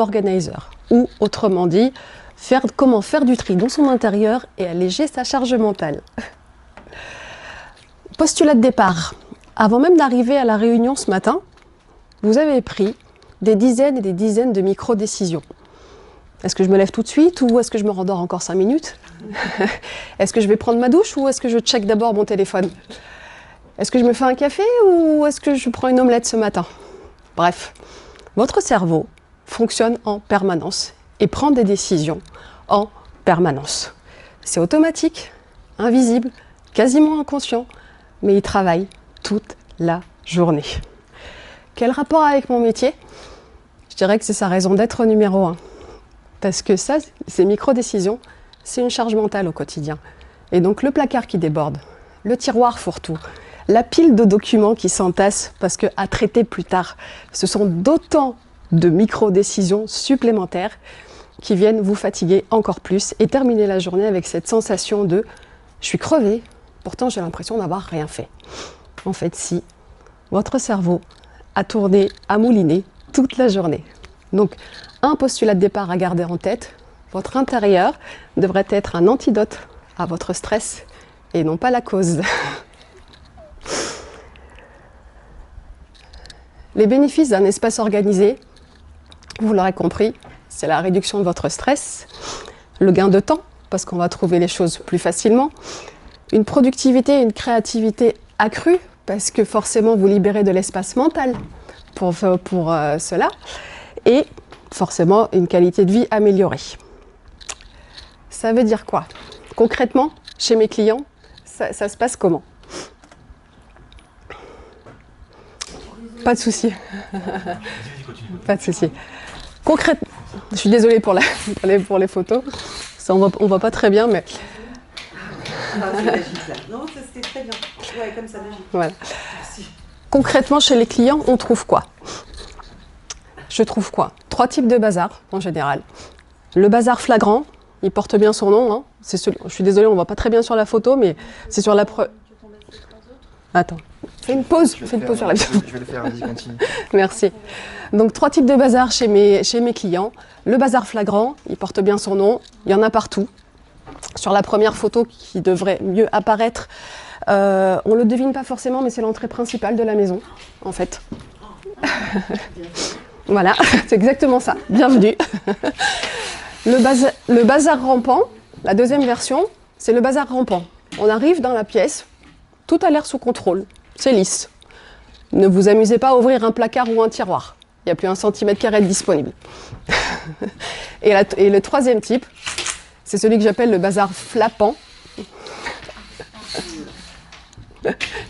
organizer, ou autrement dit, comment faire du tri dans son intérieur et alléger sa charge mentale. Postulat de départ. Avant même d'arriver à la réunion ce matin, vous avez pris des dizaines et des dizaines de micro-décisions. Est-ce que je me lève tout de suite ou est-ce que je me rendors encore 5 minutes? Est-ce que je vais prendre ma douche ou est-ce que je check d'abord mon téléphone? Est-ce que je me fais un café ou est-ce que je prends une omelette ce matin? Bref, votre cerveau fonctionne en permanence et prend des décisions en permanence. C'est automatique, invisible, quasiment inconscient, mais il travaille toute la journée. Quel rapport avec mon métier? Je dirais que c'est sa raison d'être numéro 1. Parce que ça, ces micro-décisions, c'est une charge mentale au quotidien. Et donc le placard qui déborde, le tiroir fourre-tout, la pile de documents qui s'entassent parce qu'à traiter plus tard, ce sont d'autant de micro-décisions supplémentaires qui viennent vous fatiguer encore plus et terminer la journée avec cette sensation de « je suis crevé, pourtant j'ai l'impression d'avoir rien fait ». En fait, si, votre cerveau a tourné, a mouliné toute la journée. Donc, un postulat de départ à garder en tête, votre intérieur devrait être un antidote à votre stress et non pas la cause. Les bénéfices d'un espace organisé, vous l'aurez compris, c'est la réduction de votre stress, le gain de temps, parce qu'on va trouver les choses plus facilement, une productivité et une créativité accrue, parce que forcément vous libérez de l'espace mental pour cela, et forcément une qualité de vie améliorée. Ça veut dire quoi? Concrètement, chez mes clients, ça se passe comment? Pas de souci. Pas de souci. Concrètement, je suis désolée pour les photos. Ça, on voit pas très bien, mais... Non, c'était très bien. Ouais, comme ça, magique. Voilà. Concrètement, chez les clients, on trouve quoi? Je trouve quoi? 3 types de bazar, en général. Le bazar flagrant, il porte bien son nom. Hein. Je suis désolée, on ne voit pas très bien sur la photo, mais c'est sur la preuve. Attends, fais une pause sur la vidéo. Je vais le faire, vas-y, continue. Merci. Donc, 3 types de bazar chez mes clients. Le bazar flagrant, il porte bien son nom, il y en a partout. Sur la première photo qui devrait mieux apparaître, on ne le devine pas forcément, mais c'est l'entrée principale de la maison, en fait. Voilà, c'est exactement ça. Bienvenue. Le bazar rampant, la deuxième version, c'est le bazar rampant. On arrive dans la pièce, tout a l'air sous contrôle, c'est lisse. Ne vous amusez pas à ouvrir un placard ou un tiroir. Il n'y a plus 1 cm² disponible. Et le troisième type, c'est celui que j'appelle le bazar flappant.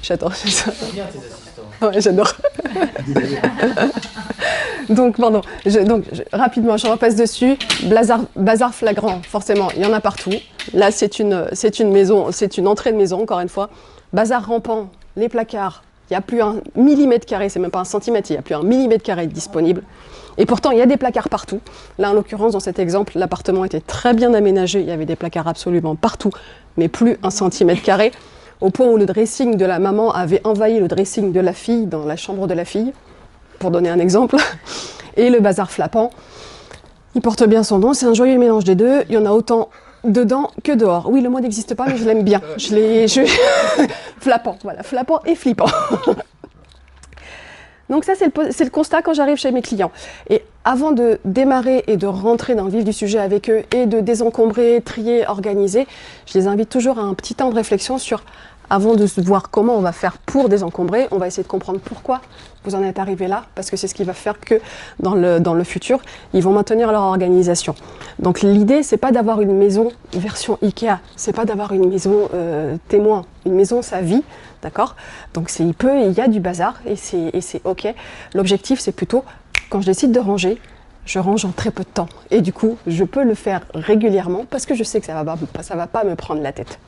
J'adore ça. Ouais, j'adore. Donc, pardon. Rapidement, je repasse dessus. Bazar flagrant, forcément, il y en a partout. Là, c'est une maison, c'est une entrée de maison, encore une fois. Bazar rampant, les placards, il n'y a plus 1 mm², c'est même pas 1 centimètre, il n'y a plus 1 mm² disponible. Et pourtant, il y a des placards partout. Là, en l'occurrence, dans cet exemple, l'appartement était très bien aménagé. Il y avait des placards absolument partout, mais plus 1 cm², au point où le dressing de la maman avait envahi le dressing de la fille dans la chambre de la fille, pour donner un exemple. Et le bazar flappant, il porte bien son nom, c'est un joyeux mélange des deux. Il y en a autant dedans que dehors. Oui, le mot n'existe pas, mais je l'aime bien. Flappant, voilà, flappant et flippant. Donc ça, c'est le constat quand j'arrive chez mes clients. Et avant de démarrer et de rentrer dans le vif du sujet avec eux et de désencombrer, trier, organiser, je les invite toujours à un petit temps de réflexion sur, avant de voir comment on va faire pour désencombrer, on va essayer de comprendre pourquoi vous en êtes arrivé là, parce que c'est ce qui va faire que dans le futur, ils vont maintenir leur organisation. Donc l'idée, c'est pas d'avoir une maison version Ikea, c'est pas d'avoir une maison témoin, une maison sa vie, d'accord? Donc il y a du bazar et c'est ok. L'objectif, c'est plutôt, quand je décide de ranger, je range en très peu de temps. Et du coup, je peux le faire régulièrement parce que je sais que ça va pas me prendre la tête.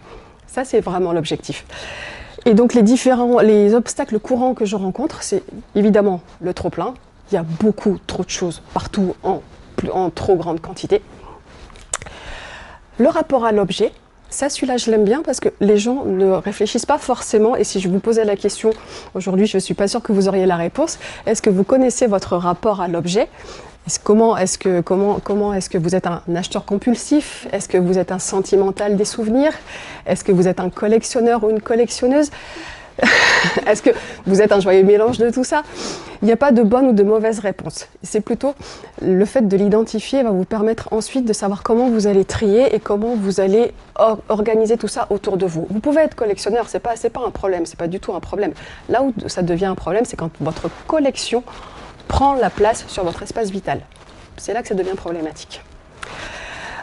Ça, c'est vraiment l'objectif. Et donc, les obstacles courants que je rencontre, c'est évidemment le trop-plein. Il y a beaucoup trop de choses partout en trop grande quantité. Le rapport à l'objet, Ça, celui-là, je l'aime bien parce que les gens ne réfléchissent pas forcément. Et si je vous posais la question, aujourd'hui, je ne suis pas sûre que vous auriez la réponse. Est-ce que vous connaissez votre rapport à l'objet ? Comment est-ce que vous êtes un acheteur compulsif ? Est-ce que vous êtes un sentimental des souvenirs ? Est-ce que vous êtes un collectionneur ou une collectionneuse ? Est-ce que vous êtes un joyeux mélange de tout ça ? Il n'y a pas de bonne ou de mauvaise réponse. C'est plutôt le fait de l'identifier va vous permettre ensuite de savoir comment vous allez trier et comment vous allez organiser tout ça autour de vous. Vous pouvez être collectionneur, c'est pas un problème, c'est pas du tout un problème. Là où ça devient un problème, c'est quand votre collection prend la place sur votre espace vital. C'est là que ça devient problématique.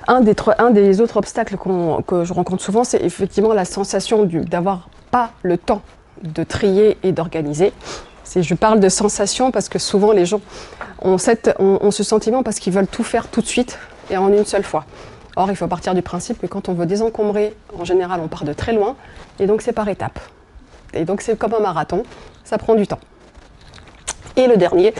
Un des autres obstacles que je rencontre souvent, c'est effectivement la sensation d'avoir pas le temps de trier et d'organiser. Je parle de sensation parce que souvent les gens ont ce sentiment parce qu'ils veulent tout faire tout de suite et en une seule fois. Or, il faut partir du principe que quand on veut désencombrer, en général, on part de très loin et donc c'est par étapes. Et donc c'est comme un marathon, ça prend du temps. Et le dernier,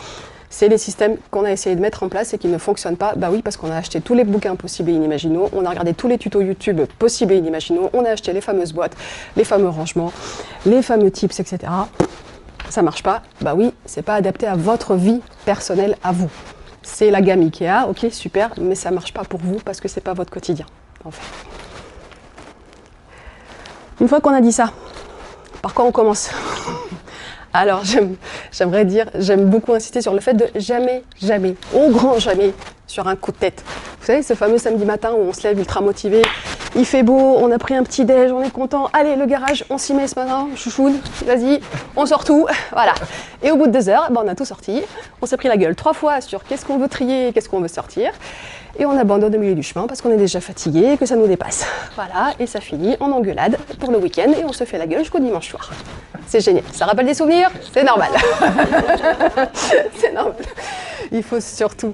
c'est les systèmes qu'on a essayé de mettre en place et qui ne fonctionnent pas. Bah oui, parce qu'on a acheté tous les bouquins possibles et inimaginaux, on a regardé tous les tutos YouTube possibles et inimaginaux, on a acheté les fameuses boîtes, les fameux rangements, les fameux tips, etc. Ça marche pas. Bah oui, c'est pas adapté à votre vie personnelle, à vous. C'est la gamme Ikea, ok, super, mais ça marche pas pour vous parce que c'est pas votre quotidien, en fait. Une fois qu'on a dit ça, par quoi on commence ? Alors, j'aime beaucoup insister sur le fait de jamais, au grand jamais, sur un coup de tête. Vous savez, ce fameux samedi matin où on se lève ultra motivé, il fait beau, on a pris un petit déj, on est content, allez, le garage, on s'y met ce matin, chouchoune, vas-y, on sort tout, voilà. Et au bout de 2 heures, on a tout sorti, on s'est pris la gueule 3 fois sur qu'est-ce qu'on veut trier, qu'est-ce qu'on veut sortir, et on abandonne au milieu du chemin parce qu'on est déjà fatigué et que ça nous dépasse. Voilà, et ça finit en engueulade pour le week-end et on se fait la gueule jusqu'au dimanche soir. C'est génial. Ça rappelle des souvenirs ? C'est normal. C'est normal. Il faut surtout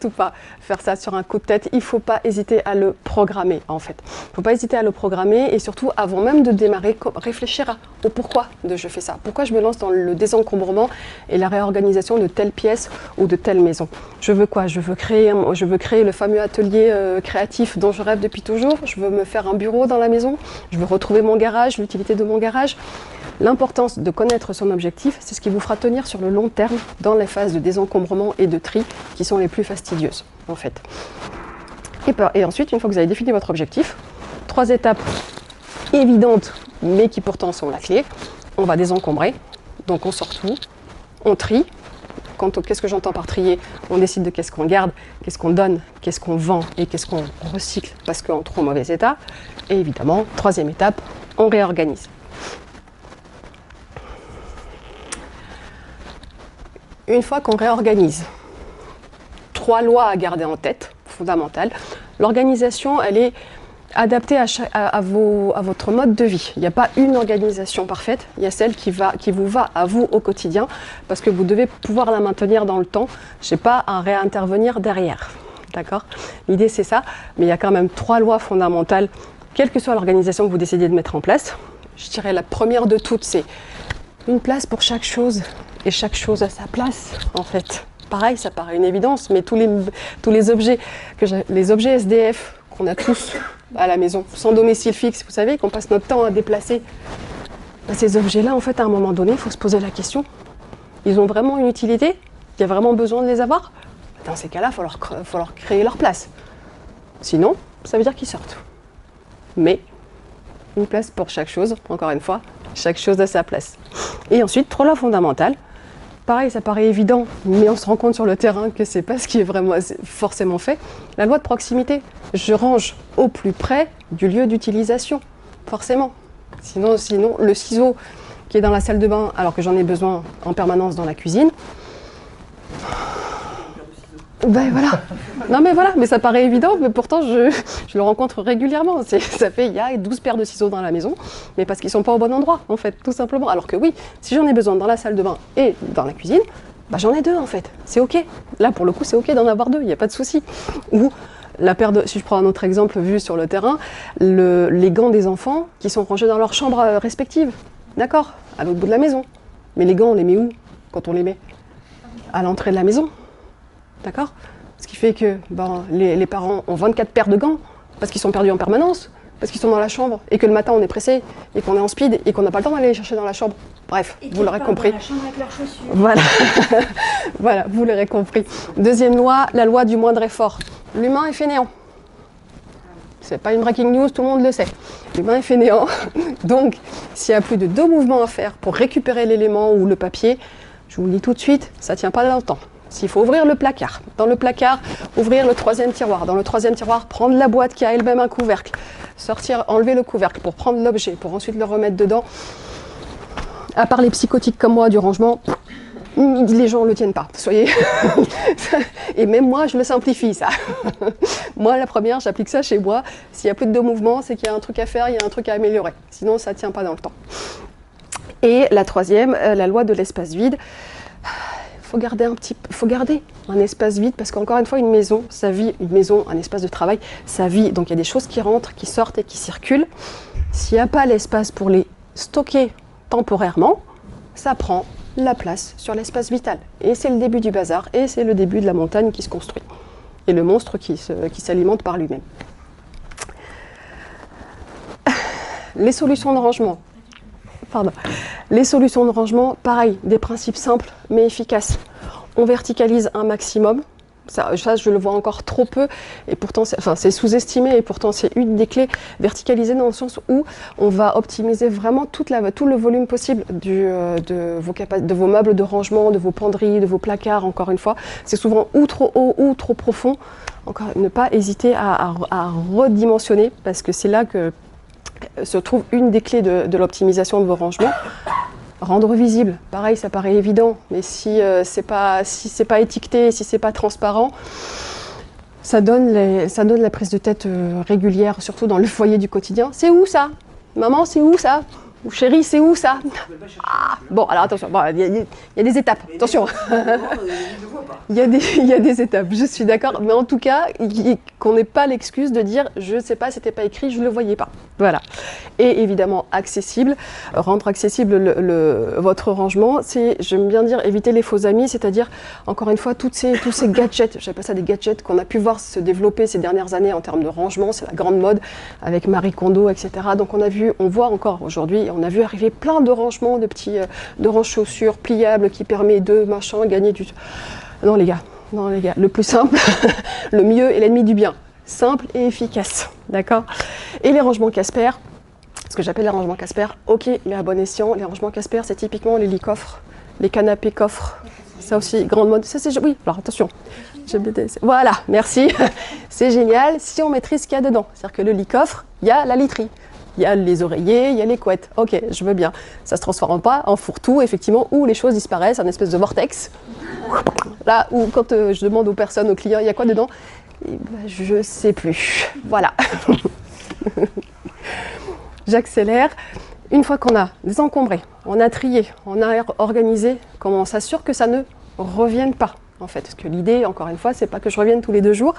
pas faire ça sur un coup de tête. Il ne faut pas hésiter à le programmer, en fait. Il ne faut pas hésiter à le programmer et surtout, avant même de démarrer, réfléchir au pourquoi je fais ça. Pourquoi je me lance dans le désencombrement et la réorganisation de telle pièce ou de telle maison. Je veux quoi ? Je veux créer le fameux atelier créatif dont je rêve depuis toujours. Je veux me faire un bureau dans la maison. Je veux retrouver mon garage, l'utilité de mon garage. L'importance de connaître son objectif, c'est ce qui vous fera tenir sur le long terme dans les phases de désencombrement et de tri qui sont les plus fastidieuses, en fait. Et ensuite, une fois que vous avez défini votre objectif, 3 étapes évidentes, mais qui pourtant sont la clé. On va désencombrer, donc on sort tout, on trie. Qu'est-ce que j'entends par trier ? On décide de qu'est-ce qu'on garde, qu'est-ce qu'on donne, qu'est-ce qu'on vend et qu'est-ce qu'on recycle parce qu'en trop mauvais état. Et évidemment, 3e étape, on réorganise. Une fois qu'on réorganise, 3 lois à garder en tête, fondamentales. L'organisation, elle est adaptée à votre mode de vie. Il n'y a pas une organisation parfaite, il y a celle qui vous va à vous au quotidien, parce que vous devez pouvoir la maintenir dans le temps. Je n'ai pas à réintervenir derrière. D'accord ? L'idée, c'est ça, mais il y a quand même 3 lois fondamentales, quelle que soit l'organisation que vous décidez de mettre en place. Je dirais la première de toutes, c'est une place pour chaque chose. Et chaque chose à sa place, en fait. Pareil, ça paraît une évidence, mais tous les objets SDF qu'on a tous à la maison, sans domicile fixe, vous savez, qu'on passe notre temps à déplacer, ces objets-là, en fait, à un moment donné, il faut se poser la question. Ils ont vraiment une utilité ? Il y a vraiment besoin de les avoir ? Dans ces cas-là, il faut leur créer leur place. Sinon, ça veut dire qu'ils sortent. Mais une place pour chaque chose, encore une fois, chaque chose à sa place. Et ensuite, 3 lois fondamentales. Pareil, ça paraît évident, mais on se rend compte sur le terrain que c'est pas ce qui est vraiment forcément fait. La loi de proximité. Je range au plus près du lieu d'utilisation, forcément. Sinon, le ciseau qui est dans la salle de bain, alors que j'en ai besoin en permanence dans la cuisine. Ben voilà. Non mais voilà, mais ça paraît évident, mais pourtant je le rencontre régulièrement. Il y a 12 paires de ciseaux dans la maison, mais parce qu'ils sont pas au bon endroit, en fait, tout simplement. Alors que oui, si j'en ai besoin dans la salle de bain et dans la cuisine, bah j'en ai 2 en fait. C'est ok. Là pour le coup, c'est ok d'en avoir 2, il n'y a pas de souci. Ou si je prends un autre exemple vu sur le terrain, les gants des enfants qui sont rangés dans leurs chambres respectives, d'accord, à l'autre bout de la maison. Mais les gants, on les met où quand on les met ? À l'entrée de la maison. D'accord ? Ce qui fait que les parents ont 24 paires de gants, parce qu'ils sont perdus en permanence, parce qu'ils sont dans la chambre, et que le matin on est pressé, et qu'on est en speed, et qu'on n'a pas le temps d'aller les chercher dans la chambre. Bref, vous l'aurez compris. Dans la chambre avec leurs chaussures. Voilà, voilà, vous l'aurez compris. Deuxième loi, la loi du moindre effort. L'humain est fainéant. C'est pas une breaking news, tout le monde le sait. L'humain est fainéant. Donc, s'il y a plus de 2 mouvements à faire pour récupérer l'élément ou le papier, je vous le dis tout de suite, ça tient pas longtemps. S'il faut ouvrir le placard, dans le placard, ouvrir le 3e tiroir. Dans le 3e tiroir, prendre la boîte qui a elle-même un couvercle. Sortir, enlever le couvercle pour prendre l'objet, pour ensuite le remettre dedans. À part les psychotiques comme moi du rangement, les gens ne le tiennent pas. Soyez. Et même moi, je le simplifie, ça. Moi, la première, j'applique ça chez moi. S'il y a plus de 2 mouvements, c'est qu'il y a un truc à faire, il y a un truc à améliorer. Sinon, ça ne tient pas dans le temps. Et la 3e, la loi de l'espace vide. Faut garder un espace vide parce qu'encore une fois, une maison, ça vit, une maison, un espace de travail, ça vit. Donc il y a des choses qui rentrent, qui sortent et qui circulent. S'il n'y a pas l'espace pour les stocker temporairement, ça prend la place sur l'espace vital. Et c'est le début du bazar, et c'est le début de la montagne qui se construit. Et le monstre qui s'alimente par lui-même. Les solutions de rangement. Les solutions de rangement, pareil, des principes simples mais efficaces. On verticalise un maximum. Ça, je le vois encore trop peu, et pourtant, c'est sous-estimé, et pourtant c'est une des clés. Verticaliser dans le sens où on va optimiser vraiment tout le volume possible de vos meubles de rangement, de vos penderies, de vos placards, encore une fois. C'est souvent ou trop haut ou trop profond. Encore, ne pas hésiter à redimensionner, parce que c'est là que se trouve une des clés de l'optimisation de vos rangements. Rendre visible, pareil, ça paraît évident, mais si c'est pas étiqueté, si c'est pas transparent, ça donne la prise de tête régulière, surtout dans le foyer du quotidien. C'est où ça? Maman, c'est où ça? Ou chérie, c'est où ça? Bon, alors attention, il y a des étapes, attention. Il y a des étapes, je suis d'accord, mais en tout cas, qu'on n'ait pas l'excuse de dire je ne sais pas, c'était pas écrit, je ne le voyais pas. Voilà. Et évidemment, accessible, rendre accessible votre rangement, c'est, j'aime bien dire, éviter les faux amis, c'est-à-dire, encore une fois, tous ces gadgets, j'appelle ça des gadgets qu'on a pu voir se développer ces dernières années en termes de rangement, c'est la grande mode avec Marie Kondo, etc. Donc on voit encore aujourd'hui, on a vu arriver plein de rangements, de range-chaussures pliables qui permet de gagner du... Non les gars, le plus simple, le mieux est l'ennemi du bien. Simple et efficace, d'accord? Et les rangements Casper, ce que j'appelle les rangements Casper, ok, mais à bon escient, les rangements Casper, c'est typiquement les lits coffres, les canapés coffres, ça aussi, grande mode, ça c'est... Oui, alors attention, voilà, merci, c'est génial si on maîtrise ce qu'il y a dedans. C'est-à-dire que le lit coffre, il y a la literie. Il y a les oreillers, il y a les couettes. Ok, je veux bien. Ça ne se transforme pas en fourre-tout, effectivement, où les choses disparaissent, un espèce de vortex. Là où, quand je demande aux personnes, aux clients, il y a quoi dedans? Je ne sais plus. Voilà. J'accélère. Une fois qu'on a désencombré, on a trié, on a organisé, comment on s'assure que ça ne revienne pas, en fait. Parce que l'idée, encore une fois, c'est pas que je revienne tous les 2 jours.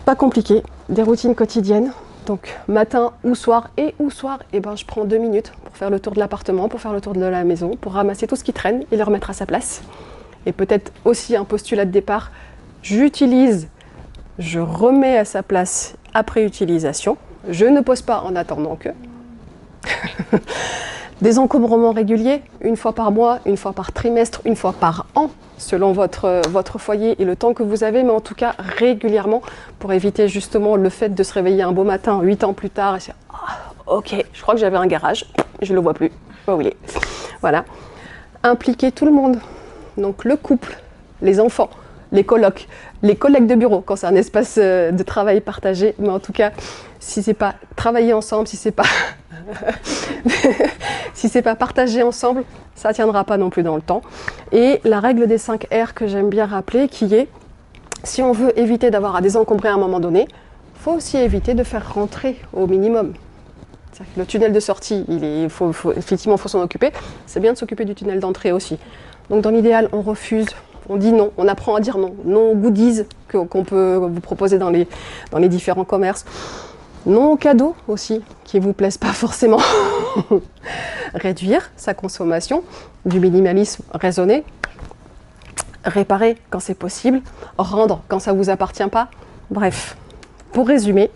Pas compliqué. Des routines quotidiennes. Donc matin ou soir, je prends 2 minutes pour faire le tour de l'appartement, pour faire le tour de la maison, pour ramasser tout ce qui traîne et le remettre à sa place. Et peut-être aussi un postulat de départ, je remets à sa place après utilisation, je ne pose pas en attendant que. Des encombrements réguliers, 1 fois par mois, 1 fois par trimestre, 1 fois par an, selon votre foyer et le temps que vous avez, mais en tout cas régulièrement, pour éviter justement le fait de se réveiller un beau matin, 8 ans plus tard, et se dire ok, je crois que j'avais un garage, je ne le vois plus, oh oui. Voilà. Impliquer tout le monde, donc le couple, les enfants, les colocs, les collègues de bureau, quand c'est un espace de travail partagé, mais en tout cas, si c'est pas travailler ensemble, si c'est pas si c'est pas partagé ensemble, ça tiendra pas non plus dans le temps. Et la règle des 5 R que j'aime bien rappeler, qui est, si on veut éviter d'avoir à désencombrer à un moment donné, faut aussi éviter de faire rentrer au minimum. C'est-à-dire que le tunnel de sortie, effectivement, faut s'en occuper. C'est bien de s'occuper du tunnel d'entrée aussi. Donc dans l'idéal, on refuse, on dit non, on apprend à dire non. Non aux goodies qu'on peut vous proposer dans les différents commerces. Non aux cadeaux aussi, qui ne vous plaisent pas forcément. Réduire sa consommation, du minimalisme raisonné. Réparer quand c'est possible, rendre quand ça ne vous appartient pas. Bref, pour résumer,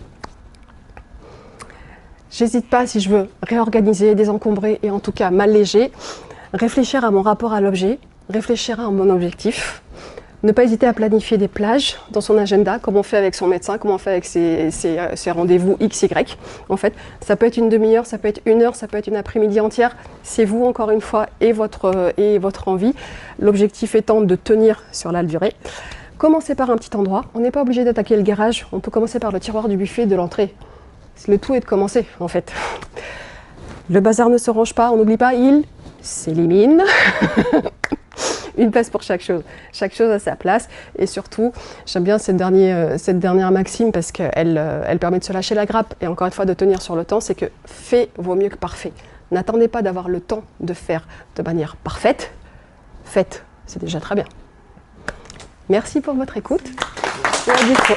j'hésite pas si je veux réorganiser, désencombrer et en tout cas m'alléger, réfléchir à mon rapport à l'objet, réfléchir à mon objectif. Ne pas hésiter à planifier des plages dans son agenda, comme on fait avec son médecin, comme on fait avec ses rendez-vous XY. En fait, ça peut être une demi-heure, ça peut être une heure, ça peut être une après-midi entière. C'est vous, encore une fois, et votre envie. L'objectif étant de tenir sur la durée. Commencez par un petit endroit. On n'est pas obligé d'attaquer le garage. On peut commencer par le tiroir du buffet de l'entrée. Le tout est de commencer, en fait. Le bazar ne se range pas, on n'oublie pas, il s'élimine. Une place pour chaque chose a sa place et surtout j'aime bien cette dernière maxime parce qu'elle permet de se lâcher la grappe et encore une fois de tenir sur le temps, c'est que fait vaut mieux que parfait. N'attendez pas d'avoir le temps de faire de manière parfaite, faites, c'est déjà très bien. Merci pour votre écoute et à bientôt.